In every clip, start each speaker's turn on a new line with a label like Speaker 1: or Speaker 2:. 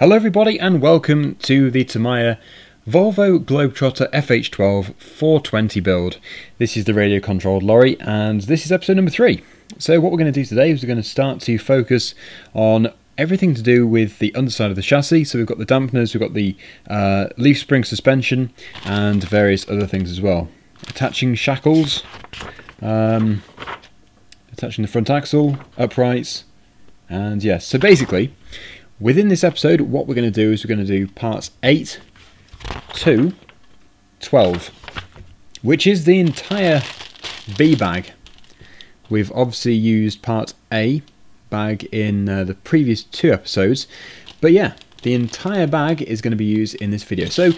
Speaker 1: Hello everybody and welcome to the Tamiya Volvo Globetrotter FH12 420 build. This is the radio controlled lorry and this is episode number 3. So what we're going to do today is we're going to start to focus on everything to do with the underside of the chassis. So we've got the dampeners, we've got the leaf spring suspension and various other things as well. Attaching shackles, attaching the front axle, uprights, and yes, so basically within this episode, what we're going to do is we're going to do parts 8 to 12, which is the entire B bag. We've obviously used part A bag in the previous 2 episodes, but yeah, the entire bag is going to be used in this video. So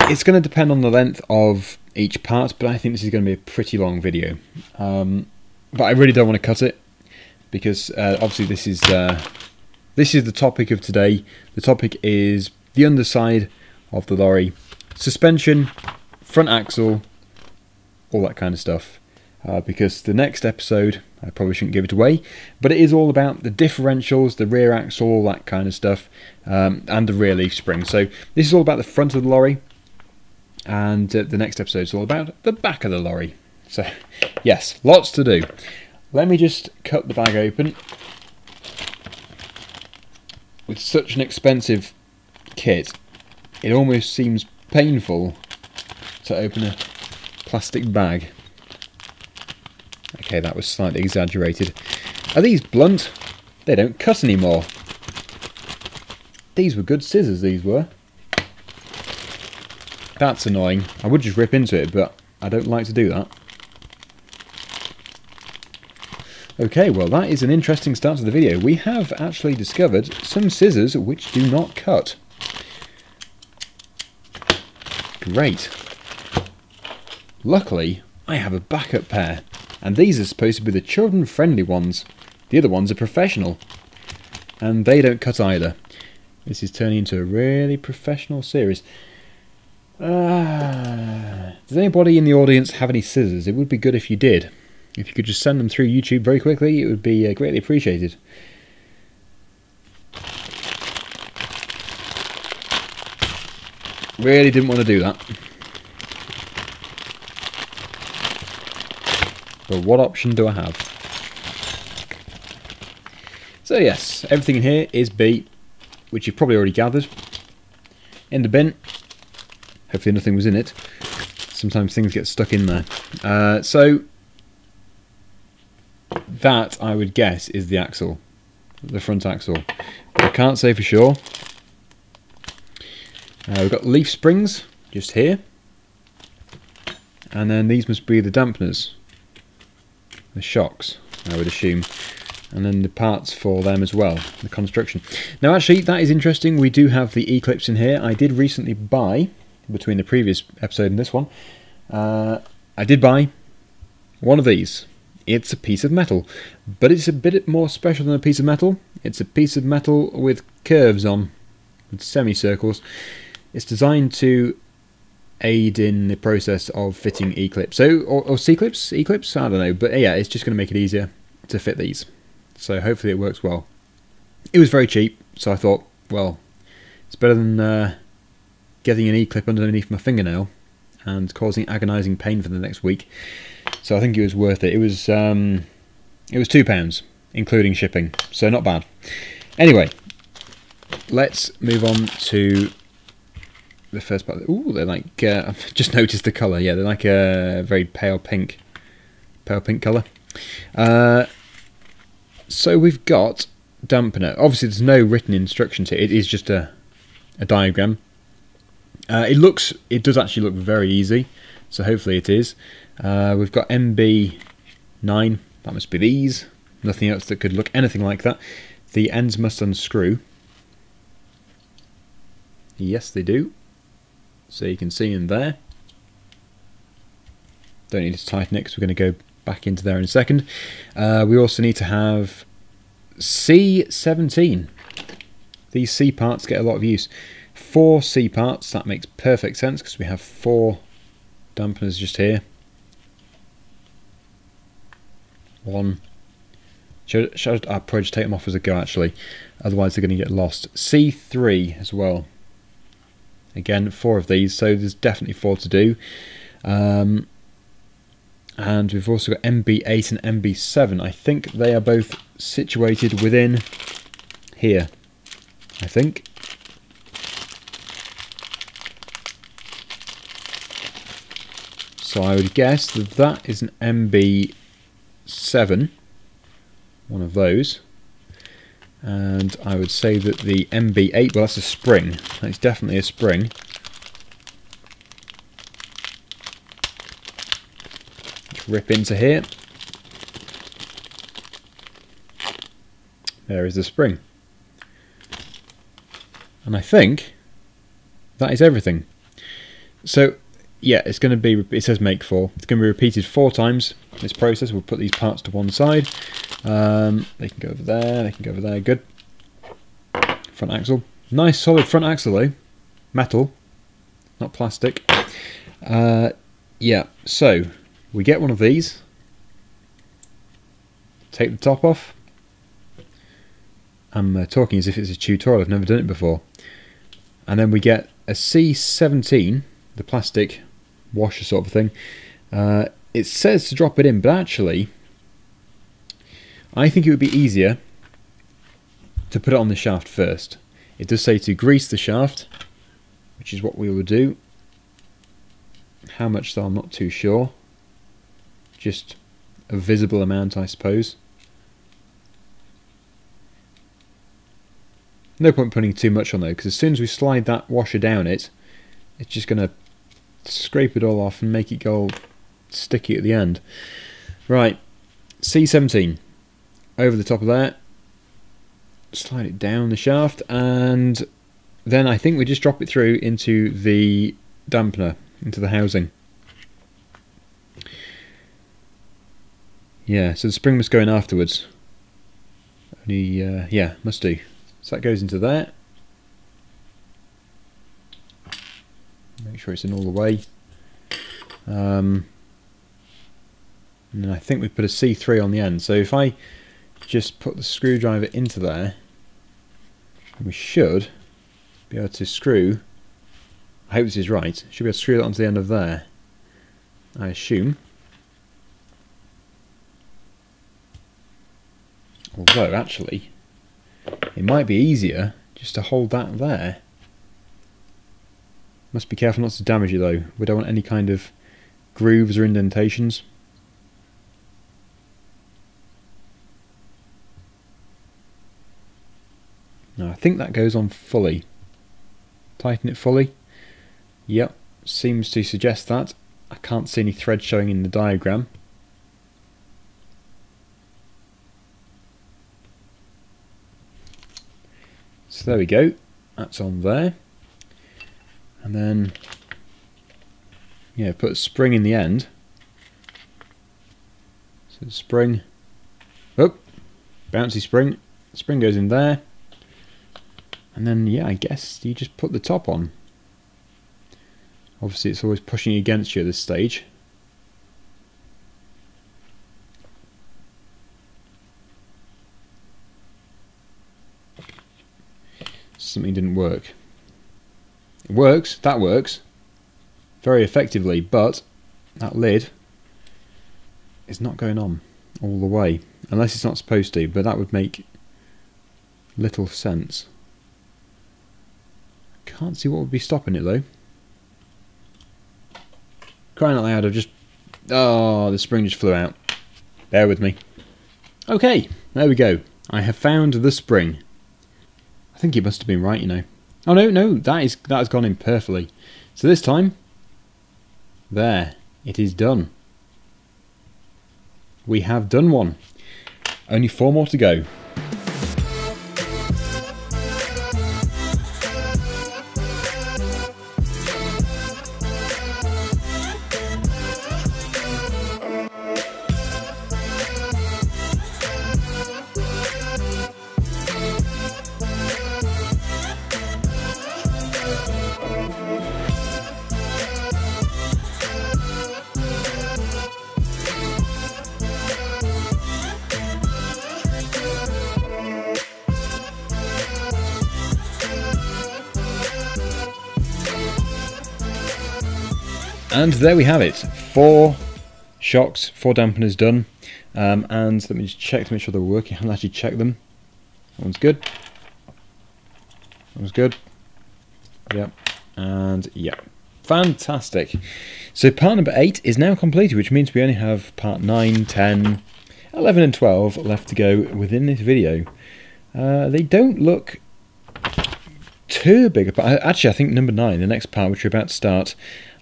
Speaker 1: it's going to depend on the length of each part, but I think this is going to be a pretty long video. But I really don't want to cut it because obviously this is the topic of today. The topic is the underside of the lorry, suspension, front axle, all that kind of stuff. Because the next episode, I probably shouldn't give it away, but it is all about the differentials, the rear axle, all that kind of stuff, and the rear leaf spring. So this is all about the front of the lorry, and the next episode is all about the back of the lorry. So yes, lots to do. Let me just cut the bag open. With such an expensive kit, it almost seems painful to open a plastic bag. Okay, that was slightly exaggerated. Are these blunt? They don't cut anymore. These were good scissors, these were. That's annoying. I would just rip into it, but I don't like to do that. Okay, well that is an interesting start to the video. We have actually discovered some scissors which do not cut. Great. Luckily, I have a backup pair, and these are supposed to be the children-friendly ones. The other ones are professional, and they don't cut either. This is turning into a really professional series. Does anybody in the audience have any scissors? It would be good if you did. If you could just send them through YouTube very quickly, it would be greatly appreciated. Really didn't want to do that. But what option do I have? So yes, everything in here is B, which you've probably already gathered. In the bin. Hopefully nothing was in it. Sometimes things get stuck in there. So that, I would guess, is the axle, the front axle. But I can't say for sure. We've got leaf springs just here, and then these must be the dampeners, the shocks, I would assume, and then the parts for them as well, the construction. Now actually, that is interesting. We do have the E-clips in here. I did recently buy, between the previous episode and this one, I did buy one of these. It's a piece of metal, but it's a bit more special than a piece of metal. It's a piece of metal with curves on, with semicircles. It's designed to aid in the process of fitting E-clips, or C-clips, E-clips, I don't know, but yeah, it's just going to make it easier to fit these. So hopefully it works well. It was very cheap, so I thought, well, it's better than getting an E-clip underneath my fingernail and causing agonising pain for the next week. So I think it was worth it. It was £2, including shipping, so not bad. Anyway, let's move on to the first part. Ooh, they're like, I've just noticed the colour. Yeah, they're like a very pale pink colour. So we've got dampener. Obviously, there's no written instructions here. It is just a diagram. It does actually look very easy, so hopefully it is. We've got MB9, that must be these, nothing else that could look anything like that. The ends must unscrew. Yes, they do. So you can see in there. Don't need to tighten it because we're going to go back into there in a second. We also need to have C17. These C parts get a lot of use. 4 C parts, that makes perfect sense because we have 4 dampeners just here. 1, I'll probably just take them off as a go actually, otherwise they're going to get lost. C3 as well. Again, 4 of these, so there's definitely 4 to do. And we've also got MB8 and MB7. I think they are both situated within here, I think. So I would guess that that is an MB7, one of those. And I would say that the MB8, well, that's a spring. That's definitely a spring. Let's rip into here. There is the spring. And I think that is everything. So, yeah, it's going to be, it says make 4. It's going to be repeated 4 times, this process. We'll put these parts to one side. They can go over there, they can go over there, good. Front axle. Nice solid front axle though. Metal, not plastic. Yeah, so we get one of these. Take the top off. I'm talking as if it's a tutorial, I've never done it before. And then we get a C17, the plastic washer sort of thing. It says to drop it in, but actually I think it would be easier to put it on the shaft first. It does say to grease the shaft, which is what we will do. How much though, I'm not too sure. Just a visible amount, I suppose. No point putting too much on though, because as soon as we slide that washer down it, it's just going to scrape it all off and make it go all sticky at the end. Right, C17. Over the top of that, slide it down the shaft, and then I think we just drop it through into the dampener, into the housing. Yeah, so the spring must go in afterwards. Only, yeah, must do. So that goes into there. Make sure it's in all the way. And I think we put a C3 on the end. So if I just put the screwdriver into there, we should be able to screw, I hope this is right, should be able to screw that onto the end of there, I assume. Although actually it might be easier just to hold that there. Must be careful not to damage it though. We don't want any kind of grooves or indentations. Now I think that goes on fully. Tighten it fully. Yep, seems to suggest that. I can't see any thread showing in the diagram. So there we go. That's on there. And then, yeah, put a spring in the end. So the spring, oh, bouncy spring. Spring goes in there. And then, yeah, I guess you just put the top on. Obviously it's always pushing against you at this stage. Something didn't work. It works, that works very effectively, but that lid is not going on all the way, unless it's not supposed to, but that would make little sense. Can't see what would be stopping it though. Crying out loud, I've just... Oh, the spring just flew out. Bear with me. Okay, there we go. I have found the spring. I think it must have been right, you know. Oh no, that has gone in perfectly. So this time, there, it is done. We have done one. Only 4 more to go. And there we have it. 4 shocks, 4 dampeners done. And let me just check to make sure they're working. I haven't actually checked them. That one's good. That one's good. Yep. And yep. Fantastic. So part number 8 is now completed, which means we only have part 9, 10, 11 and 12 left to go within this video. They don't look too big. Actually, I think number 9, the next part, which we're about to start,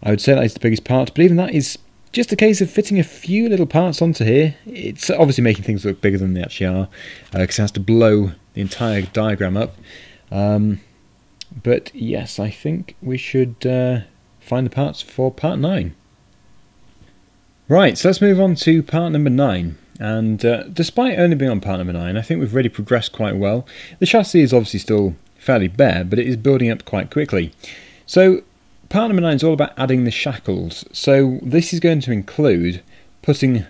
Speaker 1: I would say that is the biggest part, but even that is just a case of fitting a few little parts onto here. It's obviously making things look bigger than they actually are, because it has to blow the entire diagram up. But yes, I think we should find the parts for part 9. Right, so let's move on to part number 9. And despite only being on part number 9, I think we've really progressed quite well. The chassis is obviously still fairly bare, but it is building up quite quickly. So part number 9 is all about adding the shackles. So this is going to include putting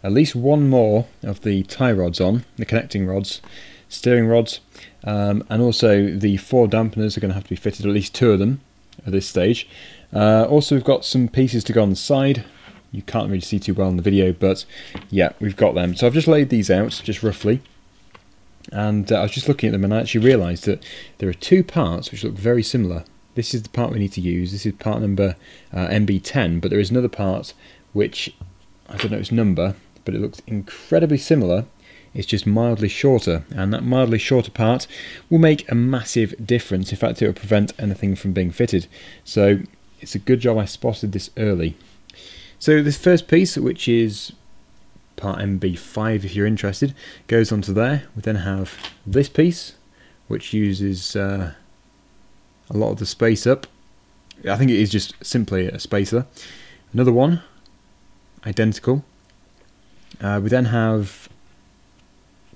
Speaker 1: at least one more of the tie rods on, the connecting rods, steering rods, and also the 4 dampeners are going to have to be fitted, at least 2 of them at this stage. Also we've got some pieces to go on the side. You can't really see too well in the video, but yeah, we've got them. So I've just laid these out, just roughly. And I was just looking at them and I actually realised that there are 2 parts which look very similar. This is the part we need to use. This is part number MB10, but there is another part which, I don't know its number, but it looks incredibly similar. It's just mildly shorter, and that mildly shorter part will make a massive difference. In fact, it will prevent anything from being fitted. So it's a good job I spotted this early. So this first piece, which is part MB5 if you're interested, goes onto there. We then have this piece, which uses a lot of the space up. I think it is just simply a spacer. Another one, identical. We then have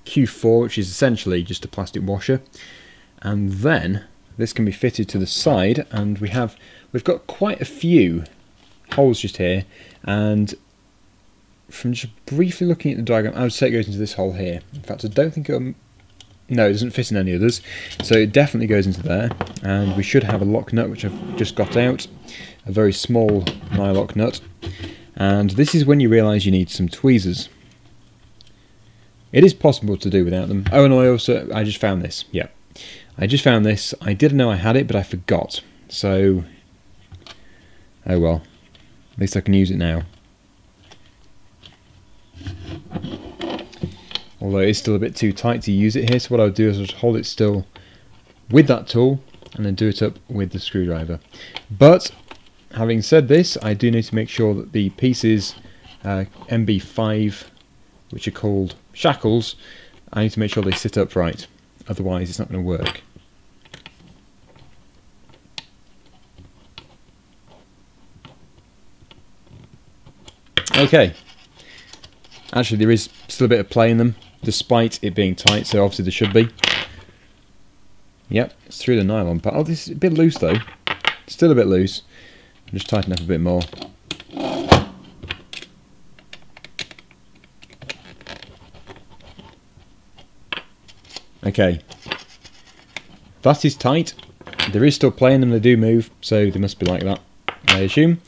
Speaker 1: Q4, which is essentially just a plastic washer, and then this can be fitted to the side, and we've got quite a few holes just here, and from just briefly looking at the diagram, I would say it goes into this hole here. In fact, I don't think no, it doesn't fit in any others, so it definitely goes into there. And we should have a lock nut, which I've just got out, a very small nylock nut, and this is when you realise you need some tweezers. It is possible to do without them. Oh, and I just found this. Yeah, I just found this. I didn't know I had it, but I forgot. So, oh well. At least I can use it now. Although it is still a bit too tight to use it here, so what I'll do is I'll just hold it still with that tool and then do it up with the screwdriver. But having said this, I do need to make sure that the pieces MB5, which are called shackles, I need to make sure they sit upright, otherwise it's not going to work. Okay, actually there is still a bit of play in them, despite it being tight, so obviously there should be. Yep, it's through the nylon part. Oh, this is a bit loose though, still a bit loose. I'll just tighten up a bit more. Okay, that is tight. There is still play in them, they do move, so they must be like that, I assume.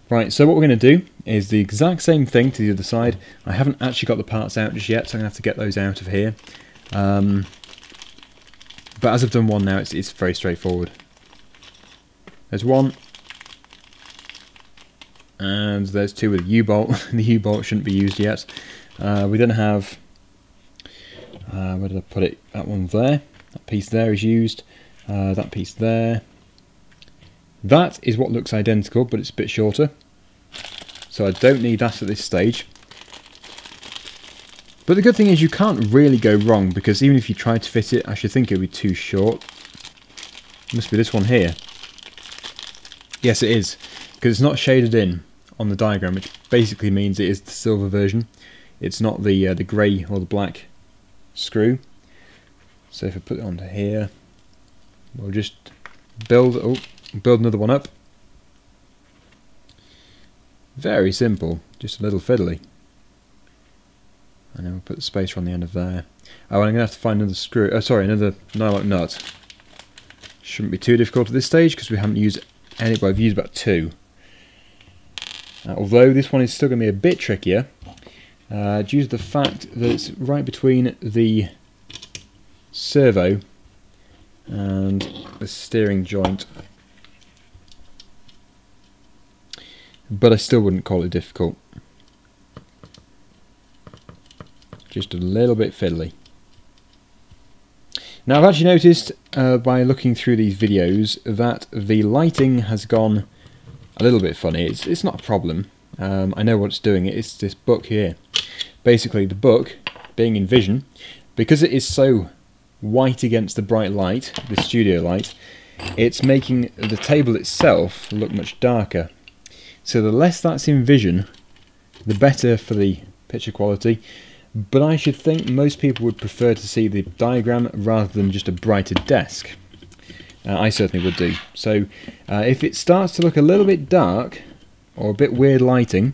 Speaker 1: Right, so what we're going to do is the exact same thing to the other side. I haven't actually got the parts out just yet, so I'm going to have to get those out of here. But as I've done one now, it's very straightforward. There's one, and there's 2 with the U-bolt. The U-bolt shouldn't be used yet. We then have, where did I put it? That one there. That piece there is used. That piece there. That is what looks identical, but it's a bit shorter. So I don't need that at this stage. But the good thing is you can't really go wrong, because even if you try to fit it, I should think it would be too short. It must be this one here. Yes, it is, because it's not shaded in on the diagram, which basically means it is the silver version. It's not the grey or the black screw. So if I put it onto here, we'll just build another one up. Very simple, just a little fiddly. And then we'll put the spacer on the end of there. Oh, and I'm going to have to find another screw. Oh, sorry, another nylock nut. Shouldn't be too difficult at this stage because we haven't used any. Well, I've used about 2. Although this one is still going to be a bit trickier due to the fact that it's right between the servo and the steering joint. But I still wouldn't call it difficult. Just a little bit fiddly. Now I've actually noticed by looking through these videos that the lighting has gone a little bit funny. It's not a problem. I know what it's doing. It's this book here. Basically the book, being in vision, because it is so white against the bright light, the studio light, it's making the table itself look much darker. So the less that's in vision, the better for the picture quality. But I should think most people would prefer to see the diagram rather than just a brighter desk. I certainly would do. So if it starts to look a little bit dark or a bit weird lighting,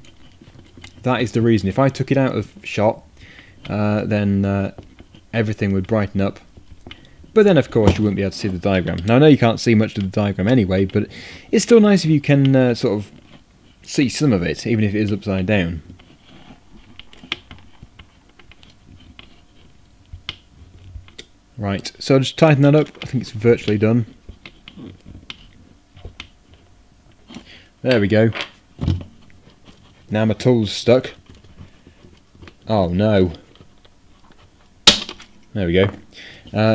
Speaker 1: that is the reason. If I took it out of shot, then everything would brighten up. But then of course you wouldn't be able to see the diagram. Now I know you can't see much of the diagram anyway, but it's still nice if you can sort of see some of it, even if it is upside down. Right, so I'll just tighten that up. I think it's virtually done. There we go. Now my tool's stuck. Oh no. There we go.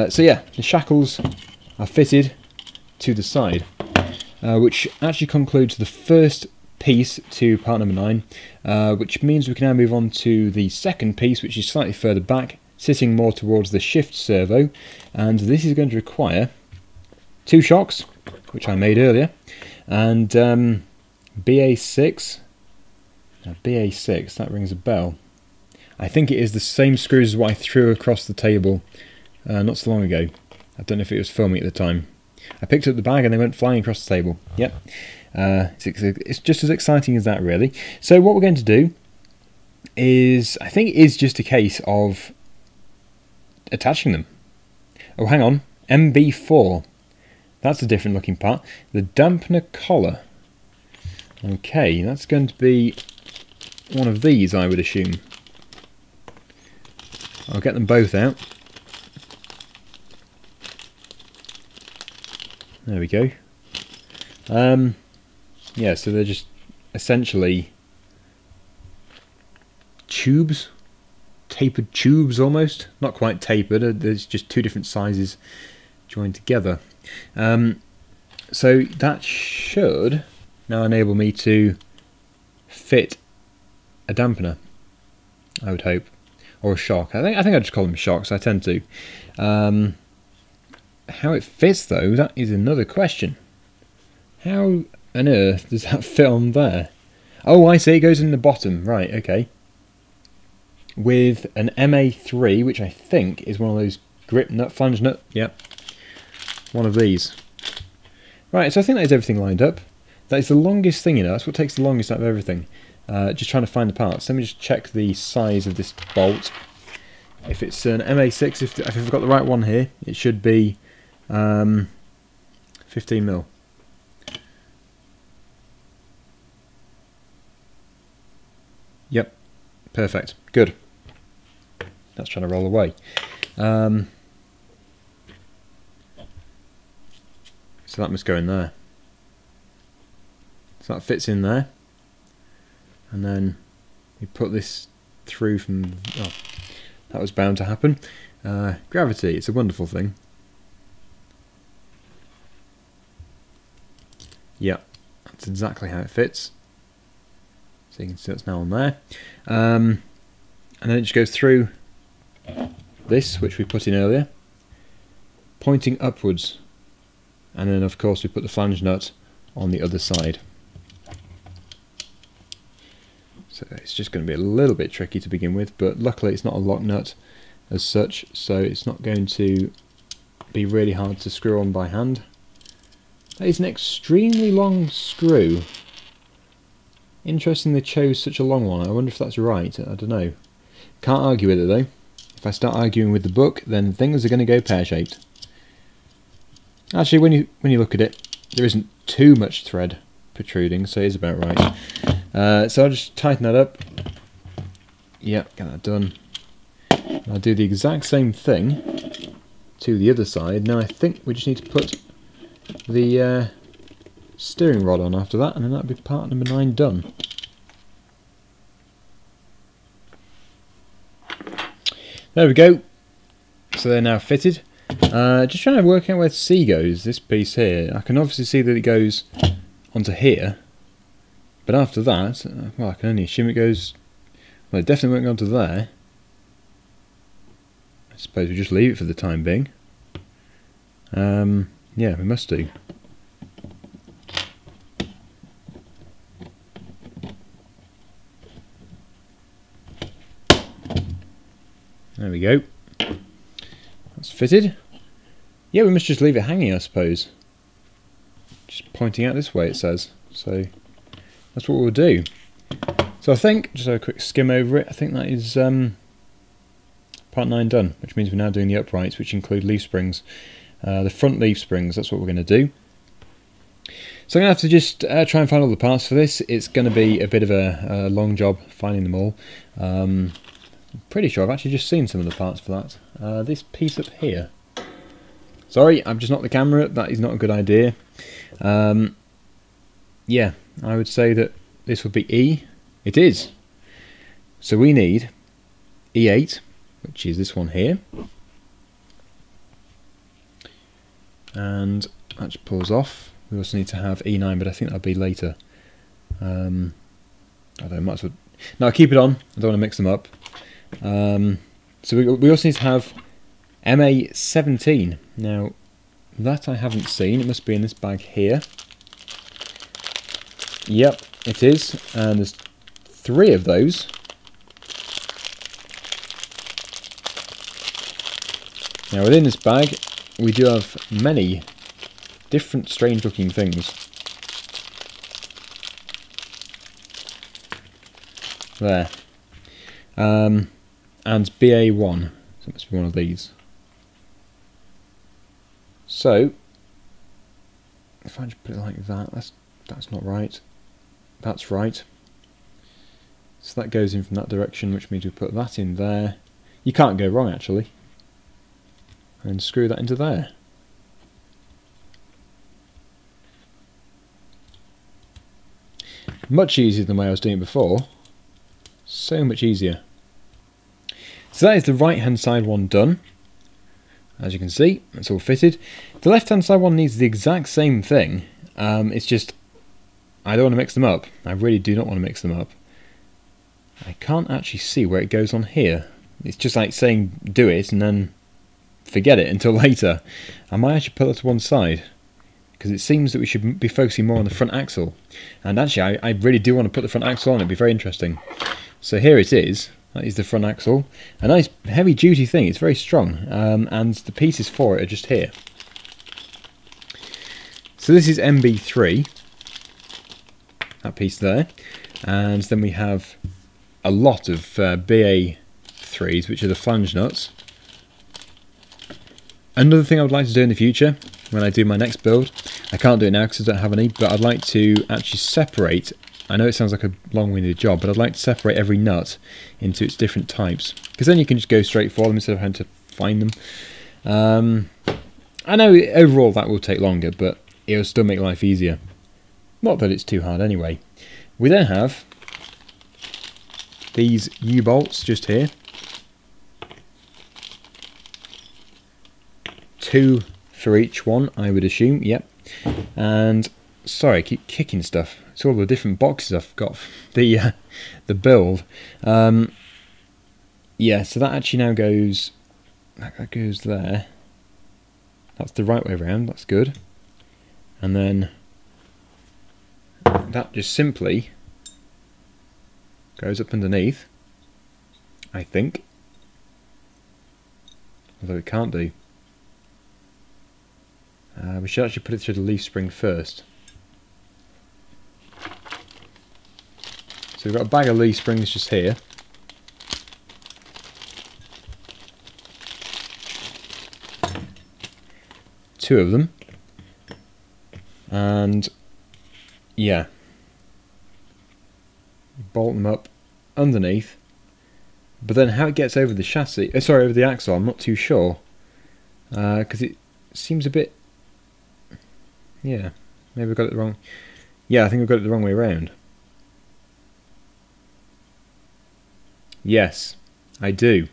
Speaker 1: So yeah, the shackles are fitted to the side, which actually concludes the first piece to part number 9, which means we can now move on to the second piece, which is slightly further back, sitting more towards the shift servo, and this is going to require 2 shocks, which I made earlier, and BA6. Now BA6, that rings a bell. I think it is the same screws as what I threw across the table not so long ago. I don't know if it was filming at the time. I picked up the bag and they went flying across the table. Yep. It's just as exciting as that, really. So what we're going to do is, I think it is just a case of attaching them. Oh, hang on. MB4. That's a different looking part. The dampener collar. Okay, that's going to be one of these, I would assume. I'll get them both out. There we go. Yeah, so they're just essentially tubes, tapered tubes almost. Not quite tapered, there's just 2 different sizes joined together. So that should now enable me to fit a dampener, I would hope, or a shock. I think I just call them shocks. I tend to. How it fits though, that is another question. How on earth does that fit on there? Oh, I see, it goes in the bottom, right, okay. With an MA3, which I think is one of those grip nut, flange nut, yep. One of these. Right, so I think that is everything lined up. That is the longest thing, you know, that's what takes the longest out of everything. Just trying to find the parts. Let me just check the size of this bolt. If it's an MA6, if I've got the right one here, it should be 15mm. Yep, perfect, good. That's trying to roll away. So that must go in there. So that fits in there. And then we put this through from... Oh, that was bound to happen. Gravity, it's a wonderful thing. Yep, that's exactly how it fits. So you can see that's now on there. And then it just goes through this, which we put in earlier, pointing upwards. And then of course we put the flange nut on the other side. So it's just going to be a little bit tricky to begin with, but luckily it's not a lock nut as such, so it's not going to be really hard to screw on by hand. That is an extremely long screw. Interesting they chose such a long one. I wonder if that's right. I don't know. Can't argue with it though. If I start arguing with the book, then things are going to go pear-shaped. Actually, when you look at it, there isn't too much thread protruding, so it is about right. So I'll just tighten that up. Yep, get that done. I'll do the exact same thing to the other side. Now I think we just need to put the steering rod on after that, and then that'll be part number 9 done. There we go. So they're now fitted. Just trying to work out where C goes, this piece here. I can obviously see that it goes onto here, but after that, well, I can only assume it goes, well, it definitely won't go onto there. I suppose we just leave it for the time being. Yeah, we must do. There we go. That's fitted. Yeah, we must just leave it hanging, I suppose. Just pointing out this way, it says. So that's what we'll do. So I think, just a quick skim over it, I think that is part 9 done, which means we're now doing the uprights, which include leaf springs. The front leaf springs, that's what we're going to do. So I'm going to have to just try and find all the parts for this. It's going to be a bit of a long job finding them all. I'm pretty sure I've actually just seen some of the parts for that. This piece up here. Sorry, I've just knocked the camera. That is not a good idea. Yeah, I would say that this would be E. It is. So we need E8, which is this one here. And that just pulls off. We also need to have E9, but I think that'll be later. I don't know, might as well. No, I'll keep it on. I don't want to mix them up. So we also need to have MA17. Now, that I haven't seen. It must be in this bag here. Yep, it is. And there's 3 of those. Now, within this bag, we do have many different strange looking things. There. And BA1. So it must be one of these. So, if I just put it like that, that's not right. That's right. So that goes in from that direction, which means we put that in there. You can't go wrong, actually. And screw that into there. Much easier than the way I was doing it before. So much easier. So that is the right hand side one done. As you can see, it's all fitted. The left hand side one needs the exact same thing. It's just, I don't want to mix them up. I really do not want to mix them up. I can't actually see where it goes on here. It's just like saying do it and then forget it until later. I might actually put that to one side, because it seems that we should be focusing more on the front axle. And actually, I really do want to put the front axle on. It'd be very interesting. So here it is. That is the front axle. A nice heavy duty thing. It's very strong. And the pieces for it are just here. So this is MB3. That piece there. And then we have a lot of BA3s, which are the flange nuts. Another thing I would like to do in the future, when I do my next build, I can't do it now because I don't have any, but I'd like to actually separate. I know it sounds like a long-winded job, but I'd like to separate every nut into its different types, because then you can just go straight for them instead of having to find them. I know overall that will take longer, but it'll still make life easier. Not that it's too hard anyway. We then have these U-bolts just here. 2 for each one, I would assume, yep. And, sorry, I keep kicking stuff. It's all the different boxes I've got, the build. Yeah, so that actually now goes, that goes there. That's the right way around, that's good. And then that just simply goes up underneath, I think. Although it can't do. We should actually put it through the leaf spring first. So we've got a bag of leaf springs just here. Two of them. And yeah. bolt them up underneath. But then how it gets over the chassis, sorry, over the axle, I'm not too sure. Because it seems a bit, yeah, maybe I got it wrong. Yeah, I think I've got it the wrong way around. Yes, I do.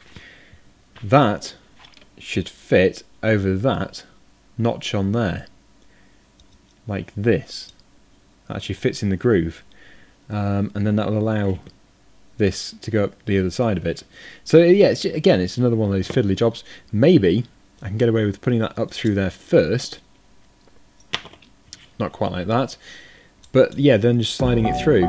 Speaker 1: That should fit over that notch on there, like this. That actually fits in the groove, and then that will allow this to go up the other side of it. So yeah, again, it's another one of those fiddly jobs. Maybe I can get away with putting that up through there first. Not quite like that, but yeah, then just sliding it through.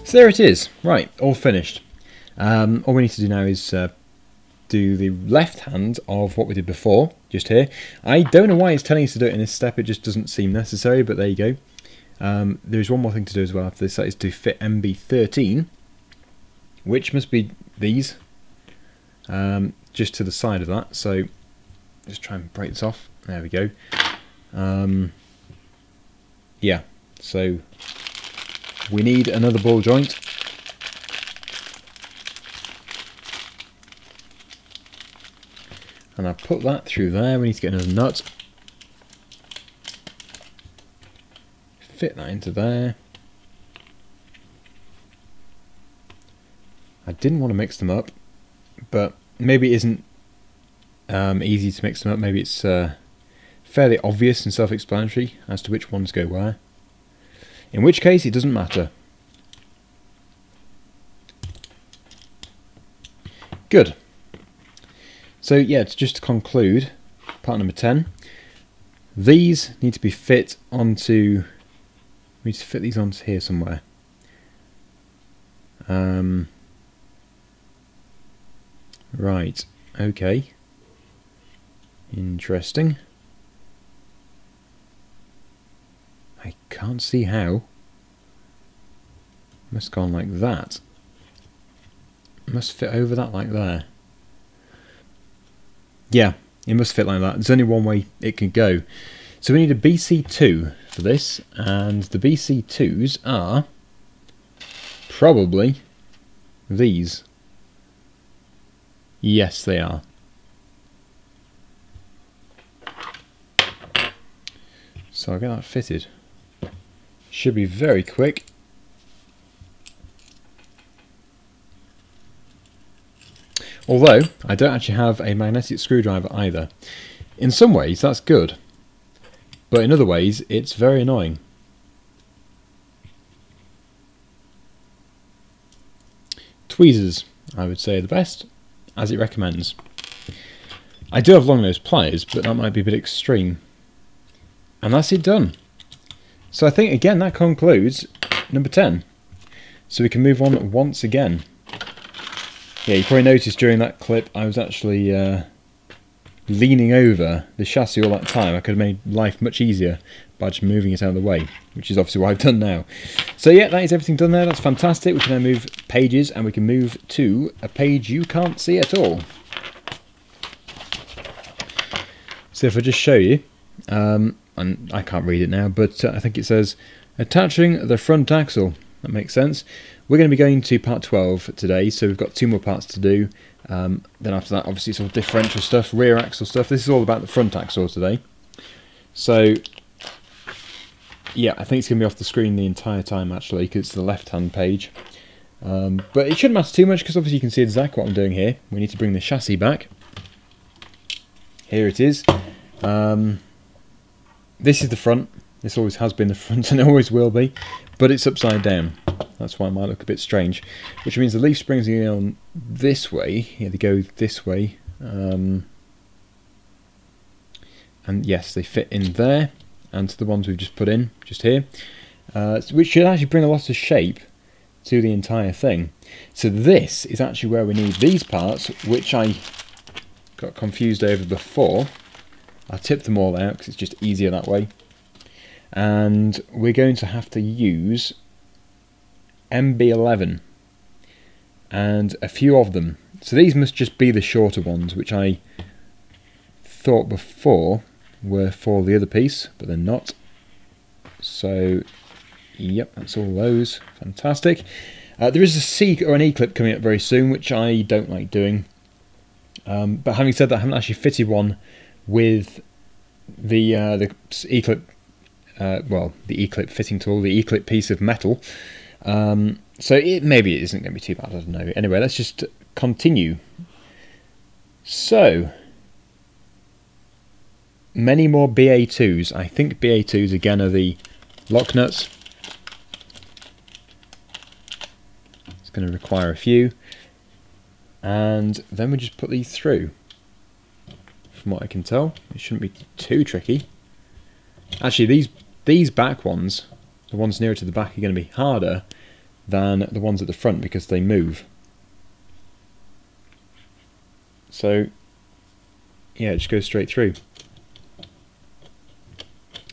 Speaker 1: So there it is, right, all finished. All we need to do now is do the left hand of what we did before, just here. I don't know why it's telling us to do it in this step, it just doesn't seem necessary, but there you go. There is one more thing to do as well after this, that is to fit MB13, which must be these, just to the side of that, so just try and break this off, there we go. Yeah, so we need another ball joint. And I'll put that through there. We need to get another nut. Fit that into there. I didn't want to mix them up, but maybe it isn't easy to mix them up. Maybe it's fairly obvious and self-explanatory as to which ones go where. In which case, it doesn't matter. Good. So yeah, just to conclude, part number 10. These need to be fit onto. We need to fit these onto here somewhere. Right. Okay. Interesting. I can't see how. Must go on like that. Must fit over that like there. Yeah, it must fit like that. There's only one way it can go. So we need a BC2 for this, and the BC2s are probably these. Yes, they are. So I'll get that fitted. Should be very quick. Although, I don't actually have a magnetic screwdriver either. In some ways, that's good. But in other ways, it's very annoying. Tweezers, I would say, are the best, as it recommends. I do have long-nosed pliers, but that might be a bit extreme. And that's it done. So I think, again, that concludes number 10. So we can move on once again. Yeah, you probably noticed during that clip I was actually leaning over the chassis all that time. I could have made life much easier by just moving it out of the way, which is obviously what I've done now. So yeah, that is everything done there. That's fantastic. We can now move pages, and we can move to a page you can't see at all. So if I just show you, and I can't read it now, but I think it says attaching the front axle. That makes sense. We're going to be going to part 12 today, so we've got 2 more parts to do. Then after that, obviously, it's all differential stuff, rear axle stuff. This is all about the front axle today. So, yeah, I think it's going to be off the screen the entire time, actually, because it's the left-hand page. But it shouldn't matter too much, because obviously you can see exactly what I'm doing here. We need to bring the chassis back. Here it is. This is the front. This always has been the front, and it always will be. But it's upside down. That's why it might look a bit strange. Which means the leaf springs are going on this way. Yeah, they go this way. And yes, they fit in there. And to the ones we've just put in, just here. Which should actually bring a lot of shape to the entire thing. So this is actually where we need these parts, which I got confused over before. I tipped them all out because it's just easier that way. And we're going to have to use MB11 and a few of them. So these must just be the shorter ones, which I thought before were for the other piece, but they're not. So yep, that's all those. Fantastic. There is a C or an E clip coming up very soon, which I don't like doing. But having said that, I haven't actually fitted one with the E clip. Well, the E clip fitting tool, the E clip piece of metal. So maybe it isn't going to be too bad. I don't know. Anyway, let's just continue. So many more BA2s. I think BA2s again are the lock nuts. It's going to require a few, and then we just put these through. From what I can tell, it shouldn't be too tricky. Actually, these back ones, the ones nearer to the back, are going to be harder than the ones at the front because they move. So yeah, it just goes straight through.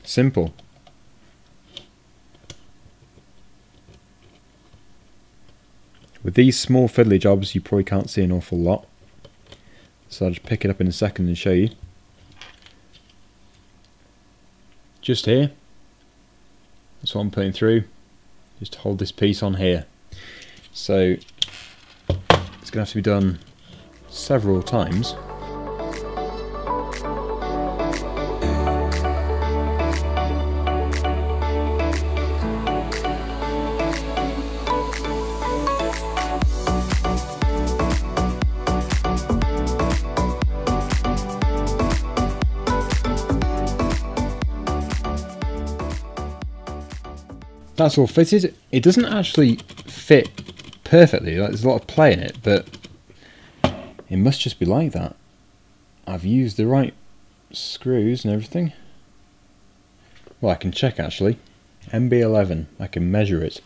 Speaker 1: Simple. With these small fiddly jobs, you probably can't see an awful lot. So I'll just pick it up in a second and show you. Just here. That's what I'm putting through. Just hold this piece on here. So it's going to have to be done several times. That's all fitted. It doesn't actually fit perfectly, like, there's a lot of play in it, but it must just be like that. I've used the right screws and everything. Well, I can check actually. MB11, I can measure it.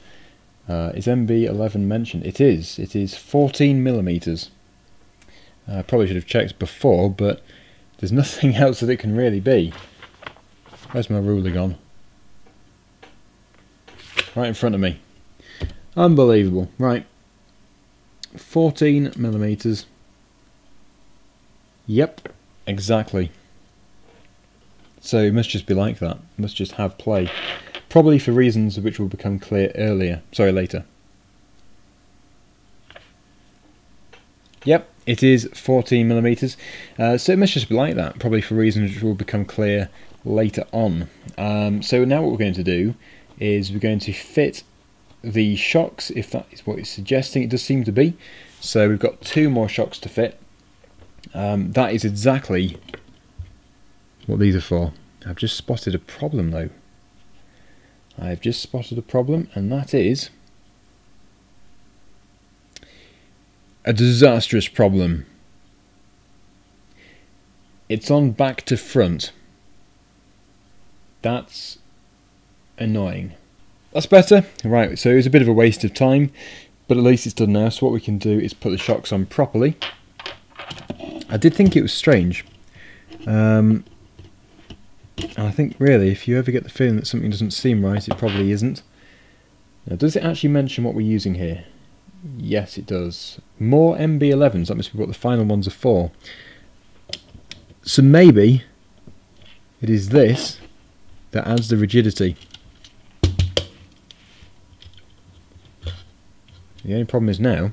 Speaker 1: Is MB11 mentioned? It is. It is 14 millimeters. I probably should have checked before, but there's nothing else that it can really be. Where's my ruler gone? Right in front of me. Unbelievable. Right. 14 millimeters. Yep, exactly. So it must just be like that. It must just have play. Probably for reasons which will become clear later. Yep, it is 14 millimeters. So it must just be like that. Probably for reasons which will become clear later on. So now what we're going to do is we're going to fit the shocks, if that is what it's suggesting. It does seem to be. So we've got 2 more shocks to fit. That is exactly what these are for. I've just spotted a problem though. I've just spotted a problem, and that is a disastrous problem. It's on back to front. That's annoying. That's better. Right, so it was a bit of a waste of time, but at least it's done now. So what we can do is put the shocks on properly. I did think it was strange. And I think really, if you ever get the feeling that something doesn't seem right, it probably isn't. Now, does it actually mention what we're using here? Yes, it does. More MB11s, that must be what the final ones are for. So maybe it is this that adds the rigidity. The only problem is now,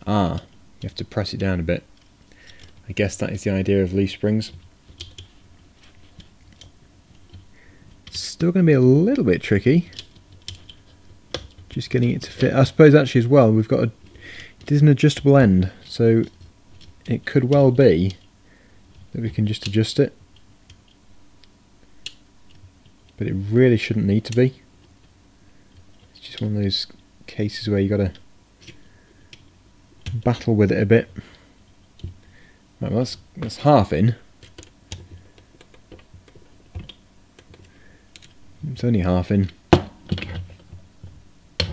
Speaker 1: you have to press it down a bit. I guess that is the idea of leaf springs. Still going to be a little bit tricky. Just getting it to fit. I suppose actually as well, we've got it is an adjustable end, so it could well be that we can just adjust it. But it really shouldn't need to be. It's just one of those cases where you got to battle with it a bit. Right, well, that's half in. It's only half in.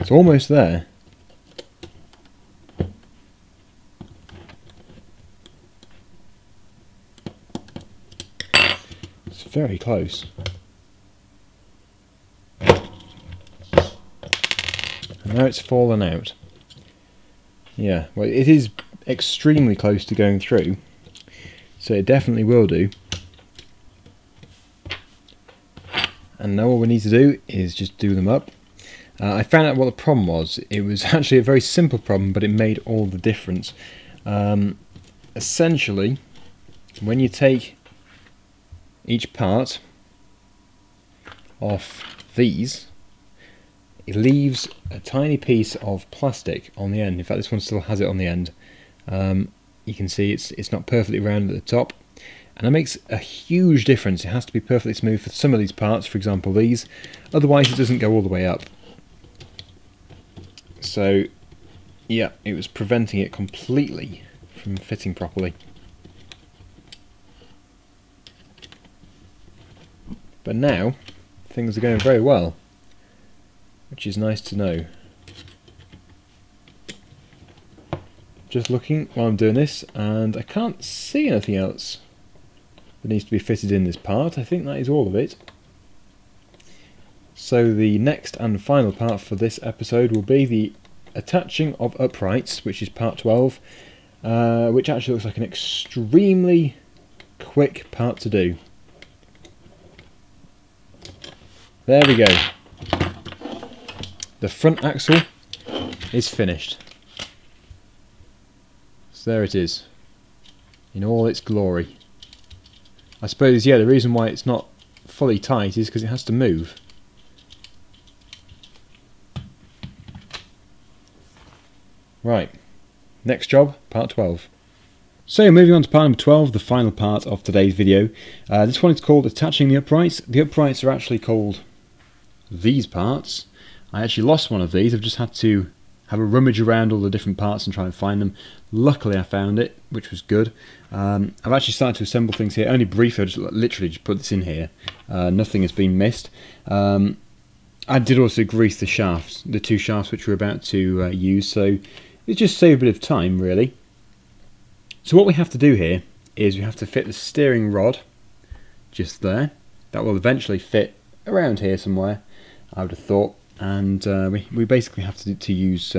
Speaker 1: It's almost there. It's very close. And now it's fallen out. Yeah, well, it is extremely close to going through, so it definitely will do. And now all we need to do is just do them up. I found out what the problem was. It was actually a very simple problem, but it made all the difference. Essentially, when you take each part off these, it leaves a tiny piece of plastic on the end. In fact, this one still has it on the end. You can see it's not perfectly round at the top, and that makes a huge difference. It has to be perfectly smooth for some of these parts, for example these, otherwise it doesn't go all the way up. So yeah, it was preventing it completely from fitting properly. But now things are going very well, which is nice to know. Just looking while I'm doing this, and I can't see anything else that needs to be fitted in this part. I think that is all of it. So the next and final part for this episode will be the attaching of uprights, which is part 12, which actually looks like an extremely quick part to do. There we go. The front axle is finished. So there it is, in all its glory. I suppose, yeah, the reason why it's not fully tight is because it has to move. Right, next job, part 12. So moving on to part number 12, the final part of today's video. This one is called attaching the uprights. The uprights are actually called these parts. I actually lost one of these. I've just had to have a rummage around all the different parts and try and find them. Luckily I found it, which was good. I've actually started to assemble things here, only briefly. I just literally just put this in here. Nothing has been missed. I did also grease the shafts, the two shafts which we're about to use, so it just saved a bit of time really. So what we have to do here is we have to fit the steering rod just there. That will eventually fit around here somewhere, I would have thought. And we basically have to use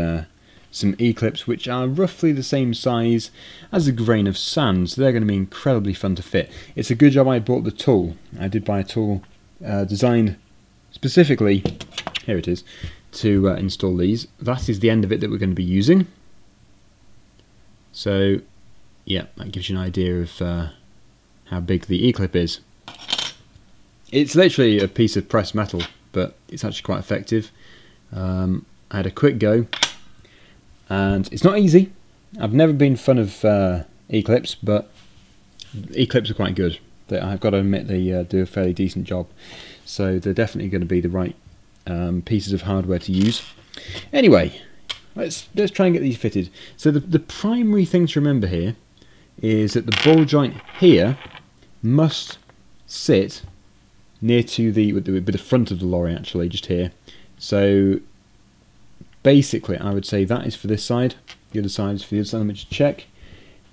Speaker 1: some E-clips which are roughly the same size as a grain of sand, so they're going to be incredibly fun to fit. It's a good job I bought the tool. I did buy a tool designed specifically, here it is, to install these. That is the end of it that we're going to be using. So yeah, that gives you an idea of how big the E-clip is. It's literally a piece of pressed metal, but it's actually quite effective. I had a quick go, and it's not easy. I've never been fond of E-clips, but E-clips are quite good. I've got to admit they do a fairly decent job, so they're definitely going to be the right pieces of hardware to use. Anyway, let's try and get these fitted. So the primary thing to remember here is that the ball joint here must sit near to the front of the lorry, actually, just here. So basically I would say that is for this side, the other side is for the other side. Let me just check.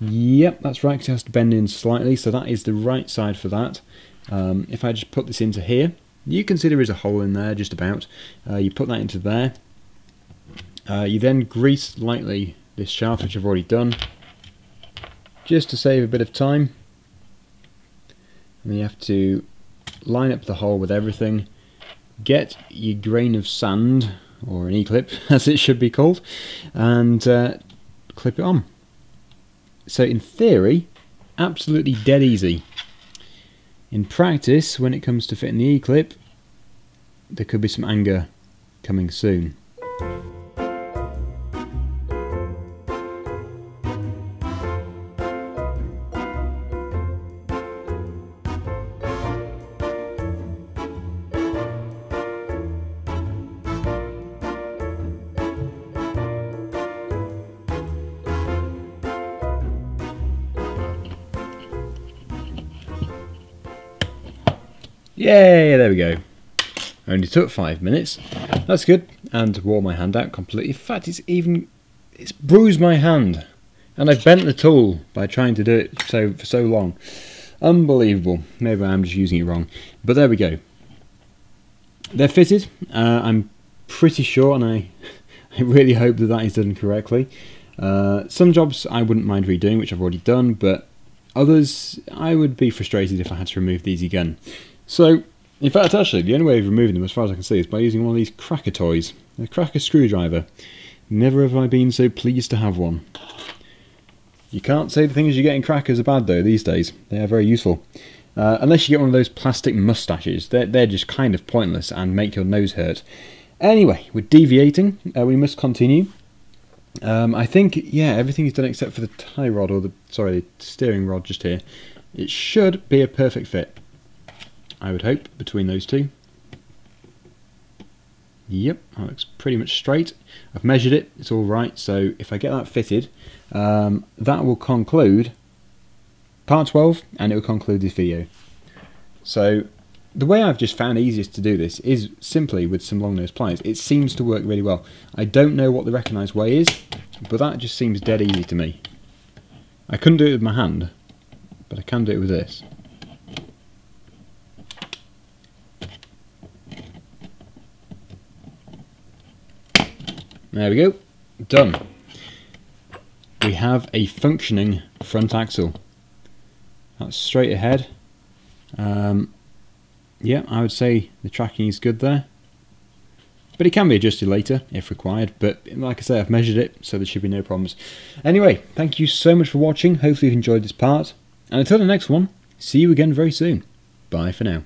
Speaker 1: Yep, that's right, because it has to bend in slightly, so that is the right side for that. If I just put this into here, you can see there is a hole in there, just about. You put that into there. You then grease lightly this shaft, which I've already done, just to save a bit of time. And then you have to line up the hole with everything, get your grain of sand, or an E-clip as it should be called, and clip it on. So in theory, absolutely dead easy. In practice, when it comes to fitting the E-clip, there could be some anger coming soon. Yay, there we go. Only took 5 minutes. That's good. And wore my hand out completely. In fact, it's bruised my hand. And I've bent the tool by trying to do it for so long. Unbelievable. Maybe I'm just using it wrong. But there we go. They're fitted. I'm pretty sure, and I really hope that is done correctly. Some jobs I wouldn't mind redoing, which I've already done, but others I would be frustrated if I had to remove these again. So, in fact, actually, the only way of removing them, as far as I can see, is by using one of these cracker toys. A cracker screwdriver. Never have I been so pleased to have one. You can't say the things you get in crackers are bad, though, these days. They are very useful. Unless you get one of those plastic moustaches. They're just kind of pointless and make your nose hurt. Anyway, we're deviating. We must continue. I think, yeah, everything is done except for the tie rod, or the steering rod just here. It should be a perfect fit, I would hope, between those two. Yep, that looks pretty much straight. I've measured it, it's all right, so if I get that fitted, that will conclude part 12, and it will conclude this video. So, the way I've just found easiest to do this is simply with some long nose pliers. It seems to work really well. I don't know what the recognised way is, but that just seems dead easy to me. I couldn't do it with my hand, but I can do it with this. There we go, done. We have a functioning front axle. That's straight ahead. Yeah, I would say the tracking is good there. But it can be adjusted later if required. But like I say, I've measured it, so there should be no problems. Anyway, thank you so much for watching. Hopefully you've enjoyed this part. And until the next one, see you again very soon. Bye for now.